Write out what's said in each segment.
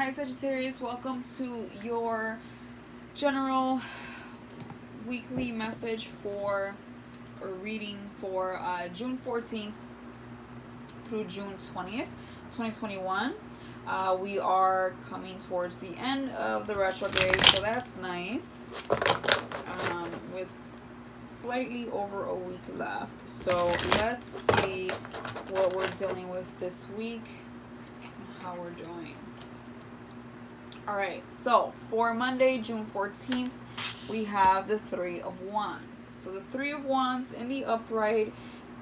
Hi Sagittarius, welcome to your general weekly message for or reading for June 14th through June 20th, 2021. We are coming towards the end of the retrograde, so that's nice. With slightly over a week left. So let's see what we're dealing with this week and how we're doing. Alright, so for Monday, June 14th, we have the Three of Wands. So the Three of Wands in the upright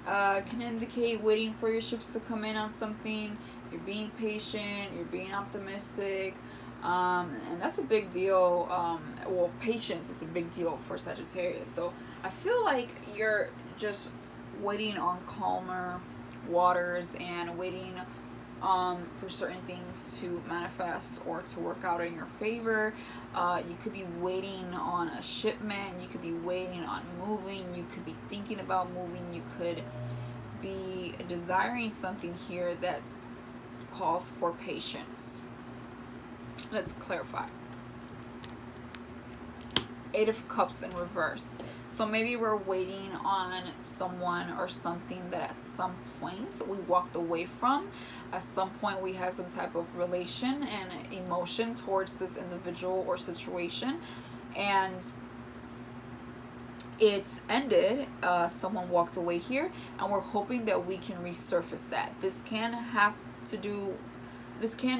can indicate waiting for your ships to come in on something. You're being patient, you're being optimistic, and that's a big deal. Well, patience is a big deal for Sagittarius. So I feel like you're just waiting on calmer waters and waiting for certain things to manifest or to work out in your favor. You could be waiting on a shipment. You could be waiting on moving. You could be thinking about moving. You could be desiring something here that calls for patience. Let's clarify. Eight of Cups in reverse. So maybe we're waiting on someone or something that at some point we walked away from. At some point we had some type of relation and emotion towards this individual or situation, and it ended. Someone walked away here, and we're hoping that we can resurface that. This can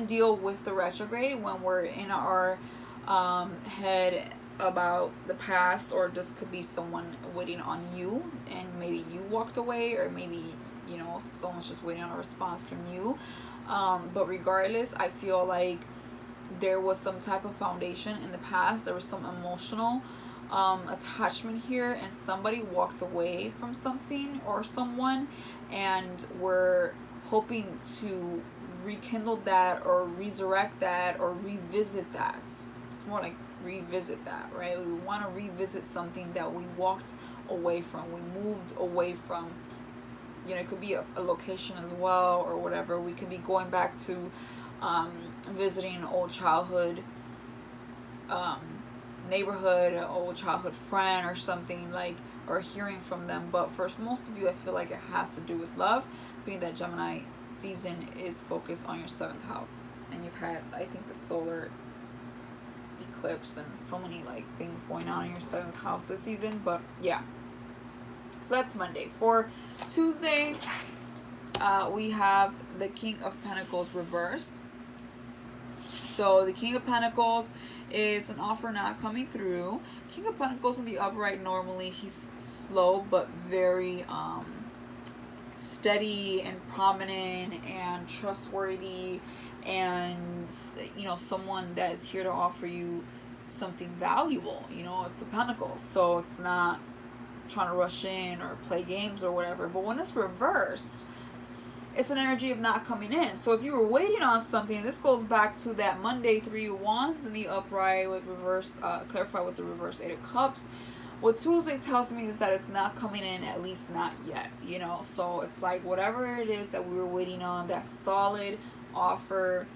deal with the retrograde when we're in our head about the past, or this could be someone waiting on you and maybe you walked away, or maybe someone's just waiting on a response from you. But regardless, I feel like there was some type of foundation in the past. There was some emotional attachment here, and somebody walked away from something or someone, and we're hoping to rekindle that or resurrect that or revisit that. It's more like revisit that, right? We want to revisit something that we walked away from, we moved away from. It could be a location as well, or whatever. We could be going back to visiting an old childhood neighborhood, an old childhood friend or something, like, or hearing from them. But for most of you, I feel like it has to do with love, being that Gemini season is focused on your 7th house, and you've had, I think, the solar eclipse and so many things going on in your 7th house this season. But yeah, so that's Monday. For Tuesday, we have the King of Pentacles reversed. So the King of Pentacles is an offer not coming through. King of Pentacles in the upright, normally he's slow but very steady and prominent and trustworthy, and someone that is here to offer you something valuable. It's the Pentacles, so it's not trying to rush in or play games or whatever. But when it's reversed, it's an energy of not coming in. So if you were waiting on something, this goes back to that Monday 3 of Wands in the upright with reverse, clarify with the reverse 8 of Cups. What Tuesday tells me is that it's not coming in, at least not yet, So it's like whatever it is that we were waiting on, that solid offer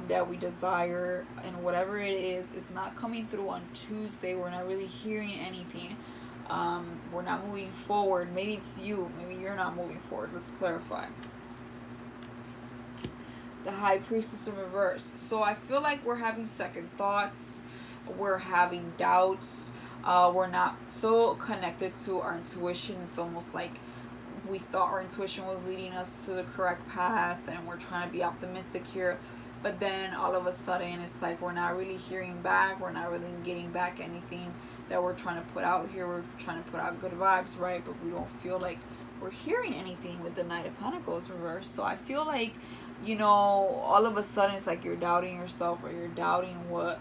that we desire, and whatever it is not coming through on Tuesday. We're not really hearing anything. We're not moving forward. Maybe it's you. Maybe you're not moving forward. Let's clarify. The High Priestess in reverse. So I feel like we're having second thoughts. We're having doubts. We're not so connected to our intuition. It's almost like we thought our intuition was leading us to the correct path, and we're trying to be optimistic here. But then all of a sudden, it's like we're not really hearing back. We're not really getting back anything that we're trying to put out here. We're trying to put out good vibes, right? But we don't feel like we're hearing anything with the Knight of Pentacles reversed. So I feel like, all of a sudden it's like you're doubting yourself, or you're doubting what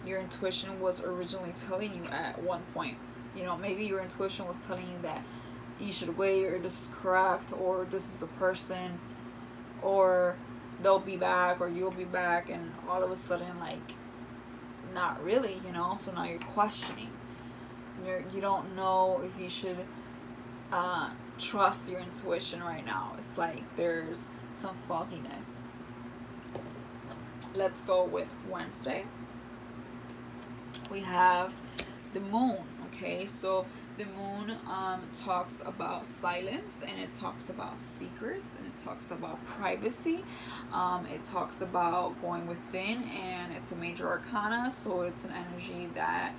your intuition was originally telling you at one point. Maybe your intuition was telling you that you should wait, or this is correct, or this is the person, or they'll be back, or you'll be back, and all of a sudden, not really, so now you're questioning. You don't know if you should trust your intuition right now. It's like there's some fogginess. Let's go with Wednesday. We have the moon. Okay, so the moon talks about silence, and it talks about secrets, and it talks about privacy. It talks about going within, and it's a major arcana, so it's an energy that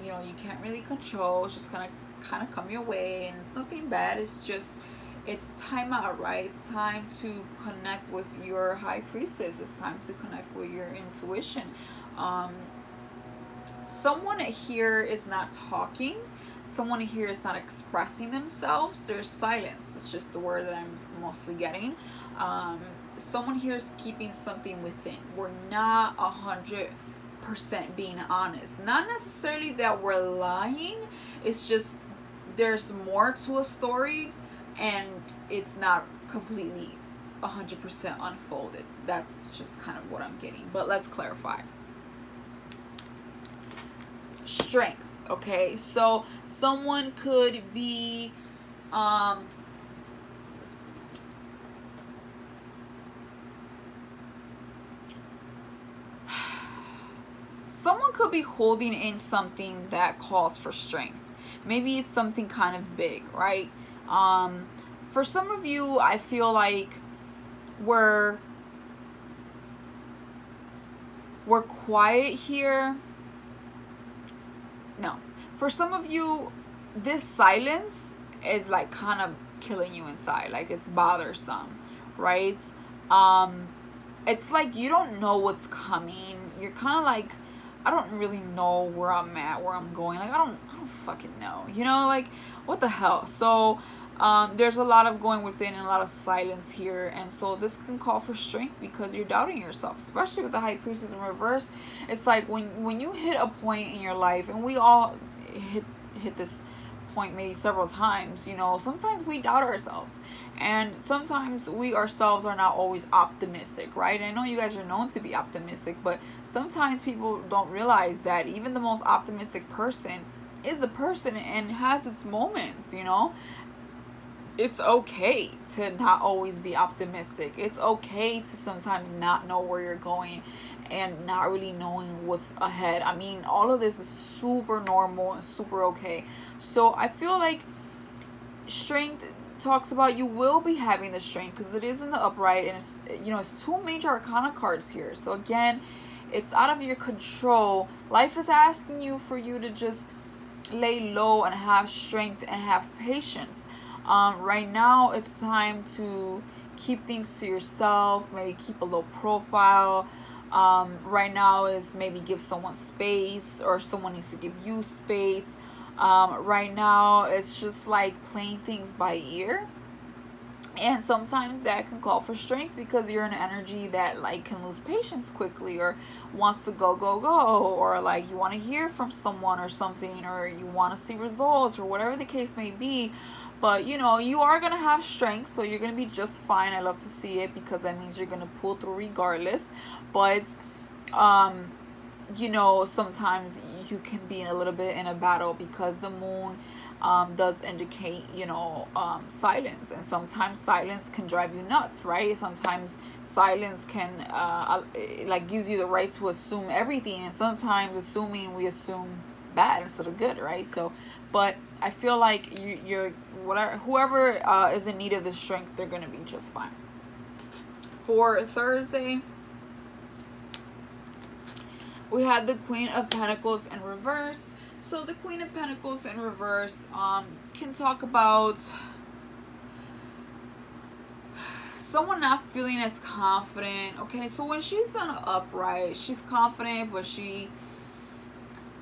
you can't really control. It's just gonna kind of come your way, and it's nothing bad. It's just it's time out, right? It's time to connect with your high priestess. It's time to connect with your intuition. Someone here is not talking. Someone here is not expressing themselves. There's silence. It's just the word that I'm mostly getting. Someone here is keeping something within. We're not 100% being honest. Not necessarily that we're lying. It's just there's more to a story, and it's not completely 100% unfolded. That's just kind of what I'm getting. But let's clarify. Strength. Okay, so someone could be someone could be holding in something that calls for strength. Maybe it's something kind of big, right? For some of you, I feel like we're quiet here. No. For some of you, this silence is like kind of killing you inside. Like it's bothersome, right? It's like you don't know what's coming. You're kind of like, I don't really know where I'm at, where I'm going. Like I don't fucking know. Like what the hell? So there's a lot of going within and a lot of silence here, and so this can call for strength because you're doubting yourself, especially with the High Priestess in reverse. It's like when you hit a point in your life, and we all hit this point maybe several times. Sometimes we doubt ourselves, and sometimes we ourselves are not always optimistic, right? I know you guys are known to be optimistic, but sometimes people don't realize that even the most optimistic person is a person and has its moments. It's okay to not always be optimistic. It's okay to sometimes not know where you're going and not really knowing what's ahead. I mean, all of this is super normal and super okay. So I feel like strength talks about you will be having the strength because it is in the upright, and it's two major arcana cards here. So again, it's out of your control. Life is asking you for you to just lay low and have strength and have patience. Right now, it's time to keep things to yourself, maybe keep a low profile. Right now is maybe give someone space, or someone needs to give you space. Right now, it's just like playing things by ear. And sometimes that can call for strength because you're an energy that like can lose patience quickly, or wants to go, or like you want to hear from someone or something, or you want to see results, or whatever the case may be. But you are going to have strength, so you're going to be just fine. I love to see it because that means you're going to pull through regardless. But sometimes you can be a little bit in a battle because the moon does indicate silence, and sometimes silence can drive you nuts, right? Sometimes silence can like gives you the right to assume everything, and sometimes we assume bad instead of good, right? So but I feel like you're whoever is in need of the strength, they're gonna be just fine. For Thursday, we had the Queen of Pentacles in reverse. So the Queen of Pentacles in reverse can talk about someone not feeling as confident. Okay, so when she's on an upright, she's confident, but she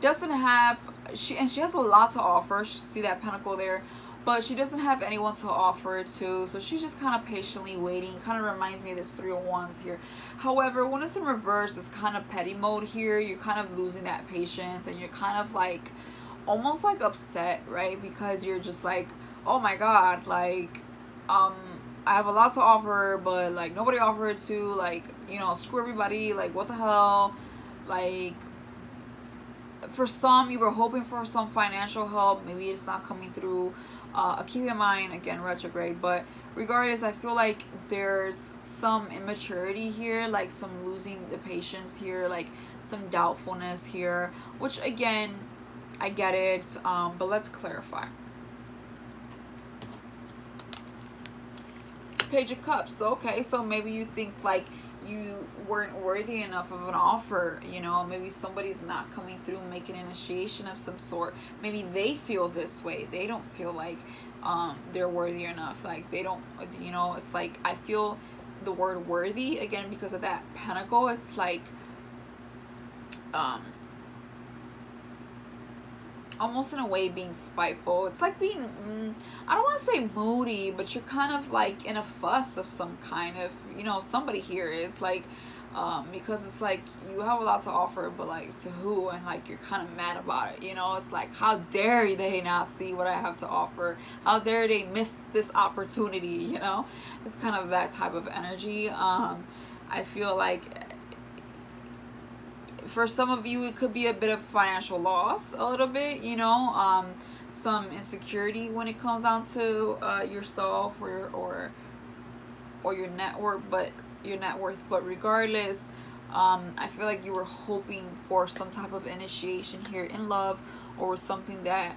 doesn't have she has a lot to offer. See that pentacle there, but she doesn't have anyone to offer it to, so she's just kind of patiently waiting. Kind of reminds me of this Three of Wands here. However, when it's in reverse, it's kind of petty mode here. You're kind of losing that patience, and you're kind of like almost like upset, right? Because you're just like, oh my god, like I have a lot to offer, but like nobody offered it to, like, screw everybody, like what the hell. Like, for some, you were hoping for some financial help. Maybe it's not coming through. Keep in mind, again, retrograde, but regardless, I feel like there's some immaturity here, like some losing the patience here, like some doubtfulness here, which again, I get it, but let's clarify. Page of Cups. Okay, so maybe you think like you weren't worthy enough of an offer. Maybe somebody's not coming through, making an initiation of some sort. Maybe they feel this way. They don't feel like they're worthy enough. Like they don't. It's like I feel the word worthy again because of that pentacle. It's like almost in a way being spiteful. It's like being, I don't want to say moody, but you're kind of like in a fuss of some kind of, somebody here is like, because it's like you have a lot to offer, but like to who? And like you're kind of mad about it. It's like, how dare they not see what I have to offer? How dare they miss this opportunity? It's kind of that type of energy. I feel like for some of you, it could be a bit of financial loss, a little bit, some insecurity when it comes down to yourself or your net worth, but regardless, I feel like you were hoping for some type of initiation here in love, or something that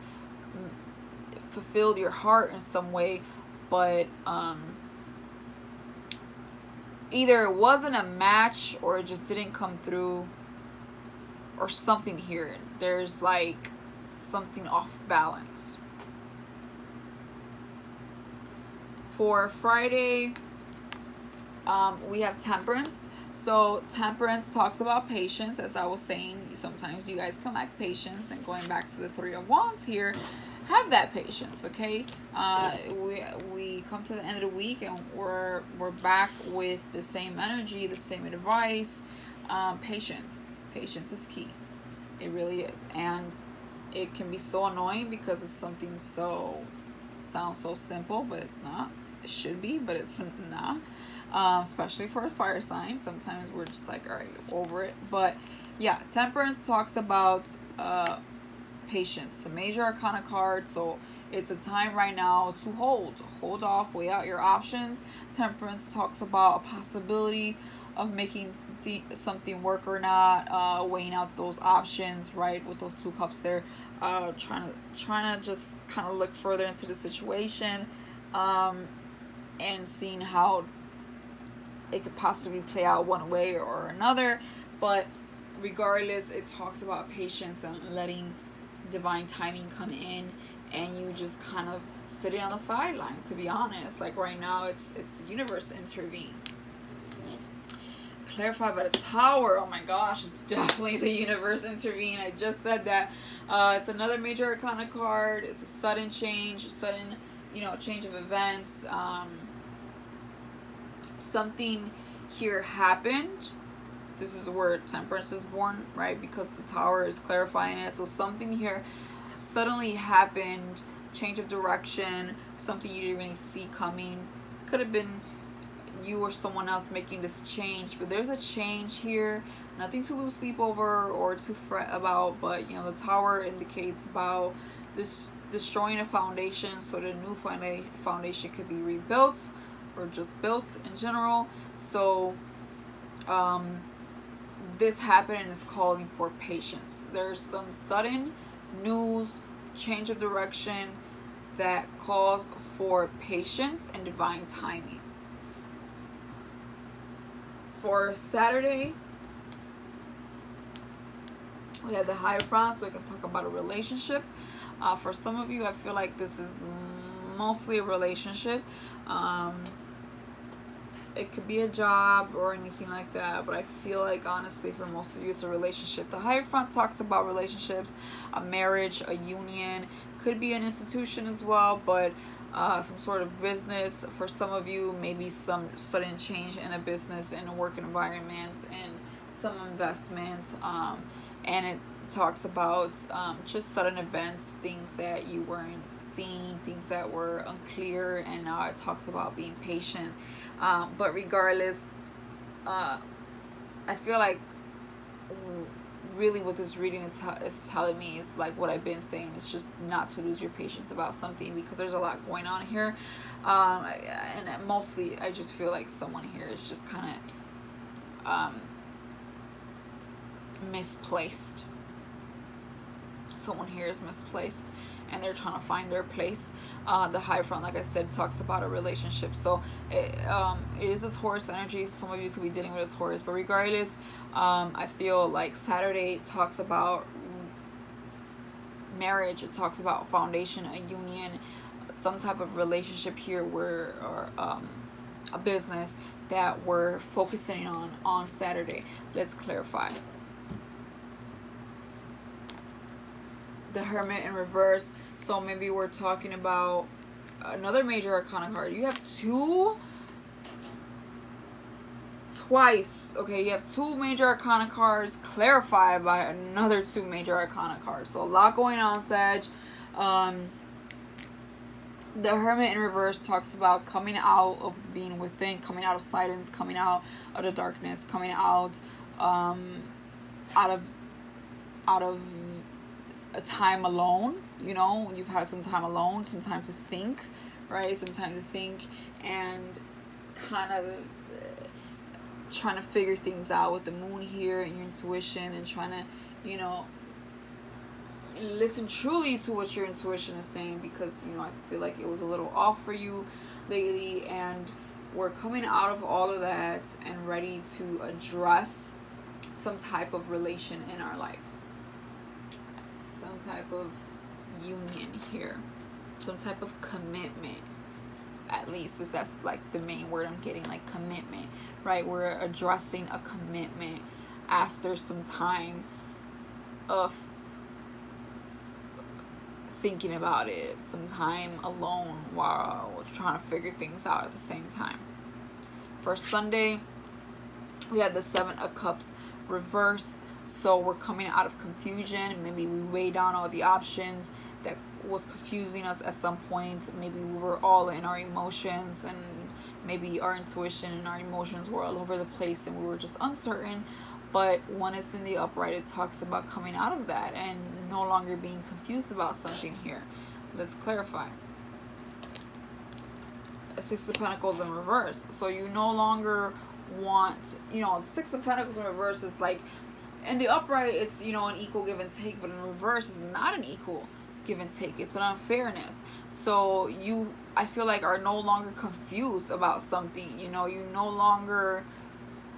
fulfilled your heart in some way, but either it wasn't a match or it just didn't come through, or something here. There's like something off balance. For Friday, we have Temperance. So Temperance talks about patience. As I was saying, sometimes you guys can lack patience, and going back to the Three of Wands here, have that patience, okay? We come to the end of the week and we're back with the same energy, the same advice. Patience is key. It really is. And it can be so annoying because it's something sounds so simple, but it's not. It should be, but it's not. Especially for a fire sign. Sometimes we're just like, all right, over it. But yeah, Temperance talks about patience. It's a major arcana card, so it's a time right now to hold off, weigh out your options. Temperance talks about a possibility of making something work or not, weighing out those options, right, with those 2 cups there, trying to just kind of look further into the situation, and seeing how it could possibly play out one way or another. But regardless, it talks about patience and letting divine timing come in, and you just kind of sitting on the sideline, to be honest. Like right now, it's the universe intervene. Clarified by the Tower. Oh my gosh, it's definitely the universe intervene. I just said that. It's another major arcana card. It's a sudden change, change of events. Something here happened. This is where Temperance is born, right? Because the Tower is clarifying it. So something here suddenly happened, change of direction, something you didn't really see coming. Could have been you or someone else making this change, but there's a change here. Nothing to lose sleep over or to fret about, but the Tower indicates about this destroying a foundation, so the new foundation could be rebuilt or just built in general. So this happened and is calling for patience. There's some sudden news, change of direction that calls for patience and divine timing. For Saturday, we have the Hierophant, so we can talk about a relationship. For some of you, I feel like this is mostly a relationship. It could be a job or anything like that, but I feel like honestly for most of you it's a relationship. The Hierophant talks about relationships, a marriage, a union, could be an institution as well, but some sort of business. For some of you, maybe some sudden change in a business, in a work environment, and some investment, and it talks about just sudden events, things that you weren't seeing, things that were unclear, and now it talks about being patient. But regardless, I feel like really what this reading is telling me is like what I've been saying. It's just not to lose your patience about something, because there's a lot going on here. And mostly I just feel like someone here is just kind of misplaced. Someone here is misplaced, and they're trying to find their place. The Hierophant, like I said, talks about a relationship. So it is a Taurus energy. Some of you could be dealing with a Taurus, but regardless, I feel like Saturday talks about marriage. It talks about foundation, a union, some type of relationship here, where or a business that we're focusing on Saturday. Let's clarify. The Hermit in reverse. So maybe we're talking about another major arcana card. You have twice. Okay, you have two major arcana cards clarified by another two major arcana cards. So a lot going on, Sag. The Hermit in reverse talks about coming out of being within, coming out of silence, coming out of the darkness, coming out of a time alone. You know, you've had some time alone, some time to think, right? Some time to think and kind of trying to figure things out with the moon here and your intuition, and trying to, you know, listen truly to what your intuition is saying, because, you know, I feel like it was a little off for you lately, and we're coming out of all of that and ready to address some type of relation in our life, some type of union here, some type of commitment. At least is that's like the main word I'm getting, like commitment, right? We're addressing a commitment after some time of thinking about it, some time alone while we're trying to figure things out at the same time. For Sunday, we have the Seven of Cups reverse. So we're coming out of confusion. Maybe we weighed down all the options that was confusing us at some point. Maybe we were all in our emotions, and maybe our intuition and our emotions were all over the place, and we were just uncertain. But when it's in the upright, it talks about coming out of that and no longer being confused about something here. Let's clarify. Six of Pentacles in reverse. So you no longer want, you know, Six of Pentacles in reverse is like, in the upright, it's, you know, an equal give and take, but in reverse, it's not an equal give and take. It's an unfairness. So you, I feel like, are no longer confused about something. You know, you no longer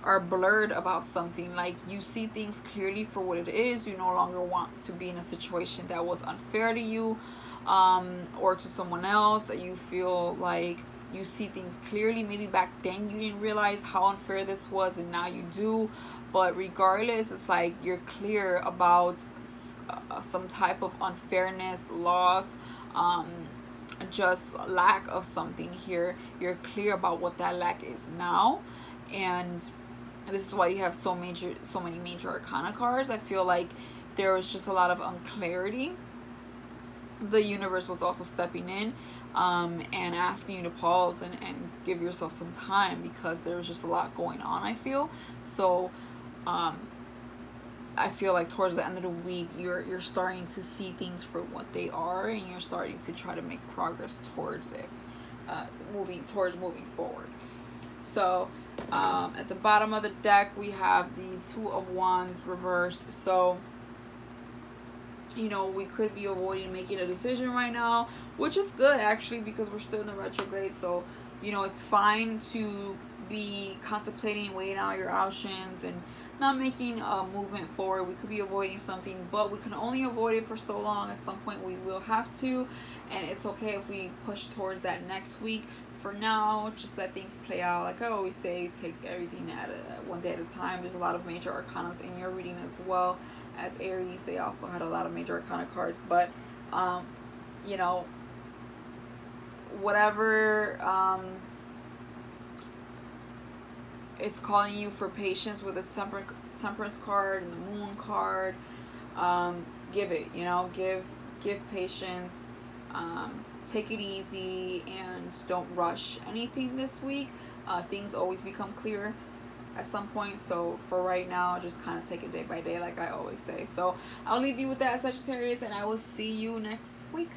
are blurred about something. Like, you see things clearly for what it is. You no longer want to be in a situation that was unfair to you, or to someone else, that you feel like you see things clearly. Maybe back then you didn't realize how unfair this was, and now you do. But regardless, it's like you're clear about some type of unfairness, loss, just lack of something here. You're clear about what that lack is now, and this is why you have so many major arcana cards. I feel like there was just a lot of unclarity. The universe was also stepping in and asking you to pause and give yourself some time, because there was just a lot going on, I feel. So I feel like towards the end of the week, you're starting to see things for what they are, and you're starting to try to make progress towards it, moving forward. So at the bottom of the deck, we have the Two of Wands reversed. So, you know, we could be avoiding making a decision right now, which is good actually, because we're still in the retrograde. So, you know, it's fine to be contemplating, weighing out your options, and not making a movement forward. We could be avoiding something, but we can only avoid it for so long. At some point we will have to, and it's okay if we push towards that next week. For now, just let things play out. Like I always say, take everything one day at a time. There's a lot of major arcanas in your reading as well. As Aries, they also had a lot of major arcana cards, but you know, whatever is calling you for patience with the Temperance card and the Moon card, give it, you know, give patience, take it easy, and don't rush anything this week. Things always become clear at some point. So for right now, just kind of take it day by day, like I always say. So I'll leave you with that, Sagittarius, and I will see you next week.